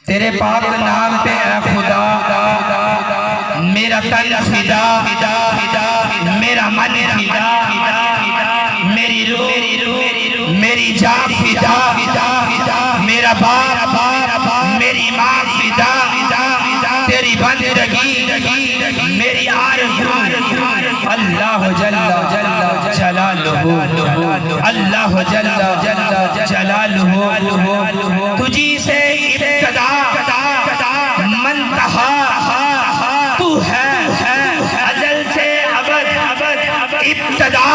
تیرے پاک نام پہ اے خدا میرا تن فدا میرا من فدا میری روح میری جان فدا میرا باپ میری ماں فدا تیری بندگی میری آرزو اللہ جل جلالہ اللہ جل جلالہ تجھی سے ابتدا منتہا تو ہے ازل سے ابد ابتدا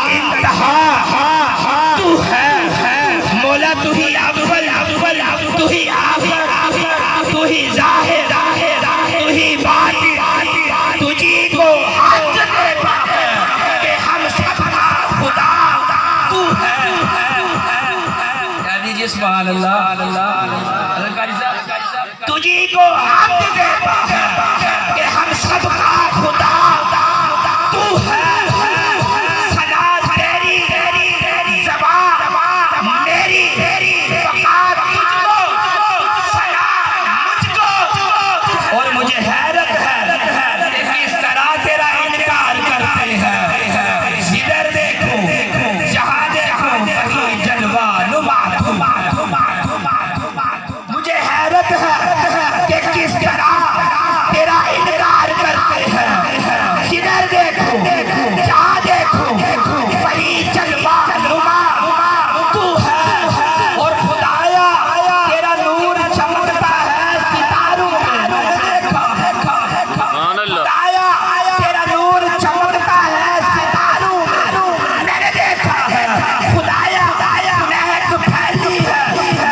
انتہا تو ہے مولا تو ہی اول تو ہی آخر تو ہی ظاہر تو ہی باطن تجھی کو حق دیتا ہے کہ ہم سب کا خدا تو ہے کہہ دیجئے سبحان اللہ تجھی کو حق دیتا ہے کہ ہم سب کا خدا تو ہے صلاة تیری زبان میری فقط تجھ کو صلاة مجھ کو اور مجھے حیرت ہے کہ کس طرح تیرا انکار کرتے ہیں جدھر دیکھو جہاں دیکھو کہیں جلوہ نما مجھے حیرت ہے کہ کس طرح تیرا انکار کرتے ہیں جدھر دیکھو جہاں دیکھو وہی جلوہ نما تو ہے اور خدایا تیرا نور چمکتا ہے ستاروں میں خدایا تیرا نور چمکتا ہے ستاروں میں نے دیکھا ہے خدایا مہک پھیلی ہے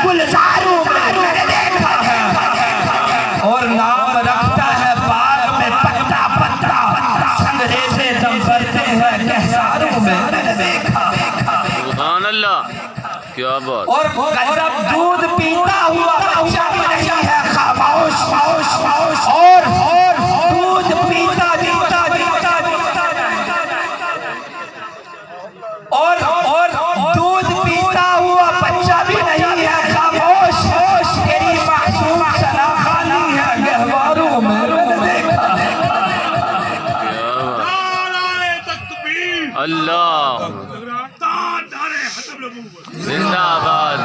گلزاروں میں نے دیکھا ہے اور نام رکھتا ہے باغ میں پتا پتا سنگرے سے دم بھرتے ہیں کہساروں میں نے دیکھا سبحان اللہ کیا بات اور غضب دودھ پیتا ہوا بچہ بھی نہیں ہے خاموش اور دودھ پیتا اور دودھ پیتا ہوا بچہ بھی نہیں ہے خاموش تیری معصوم ثنا خانی ہے گہواروں میں نے دیکھا اللہ زندہ آباد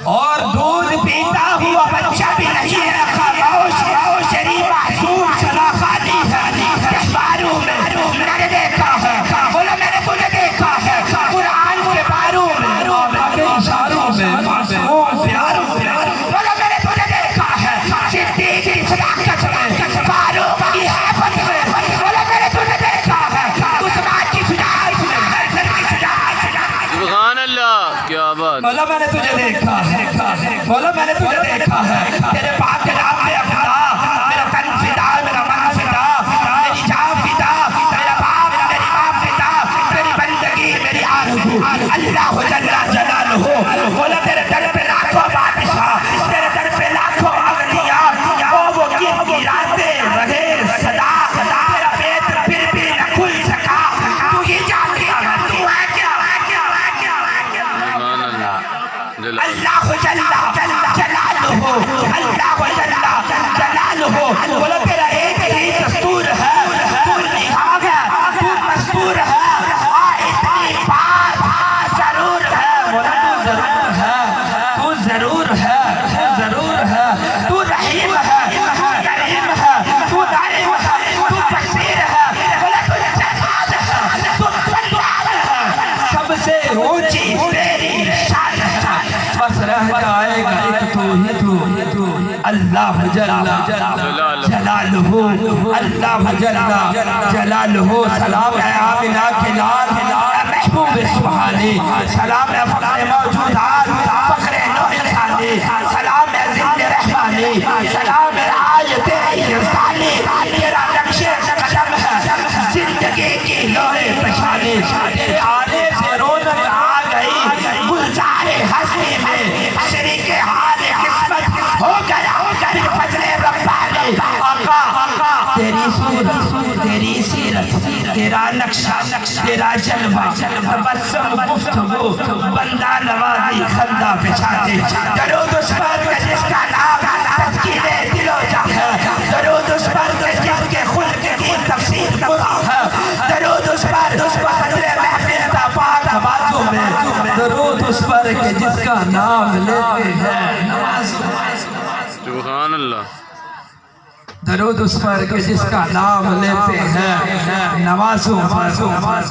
اور دودھ پیتا ہوا بچہ بھی نہیں ہے خاموش تیری معصوم ثنا خانی ہے گہواروں میں نے دیکھا ہے بولا میں نے تجھے دیکھا ہے قرآن کے باروں میں کے اشاروں میں معصوم پیاروں میں بولا میں نے تجھے دیکھا ہے صدیق کی صداقت میں فاروق کی حیبت میں بولا میں نے تجھے دیکھا ہے عثمان کی شجاعت میں حیدر کی شجاعت سبحان اللہ کیا بات بولا میں نے تجھے دیکھا ہے بولا میں نے تجھے دیکھا ہے تیرے پاک نام میں خدا میرا تن فدا میرا من فدا میری جان فدا میرا باپ میری ماں فدا میری بندگی میری آرزو اللہ جل جلالہ بولا تیرے در پہ لاکھوں بادشاہ تیرے در پہ لاکھوں اولیاء وہ گراتے رہے صدا تیرا پیٹ پھر بھی نہ کھل سکا تو ہی جانتی ہے تو ہے کیا سبحان اللہ اللہ جل جلالہ اللہ جل جلالہ بولا تیرا ایک ہی دستور ہے تو نگاہ ہے تو مستور ہے اتنی بات ضرور ہے بولا تو ضرور ہے تو رحیم ہے تو کریم ہے تو دائم ہے تو بصیر ہے بولا تو جلال ہے تو جلال ہے سب سے اونچی تیری شان ہے بس رہ جائے گا ایک تو ہی تو اللہ جل جلالہ اللہ جل جلالہ سلام ہے آمنہ کے لال محبوب سبحانی سلام ہے فخر موجودات فخر نوح خانی سلام ہے ذل رحمانی سلام ہے آیت انسانی تیرا نقش قدم ہے زندگی کی لوح پشانی تیرے آنے سے رونق آ گئی گلزار ہستی میں شریک حال قسمت ہو گیا پھر فضل ربانی آقا تیری صورت تیری سیرت تیرا نقشہ تیرا جلوہ تبسم گفتگو بندہ نوازی خندہ پچھاتے درود اس پر کا جس کا اس پر کہ جس کا نام لیتے ہیں سبحان اللہ درود اس پر کہ جس کا نام لیتے ہیں نوازوں پر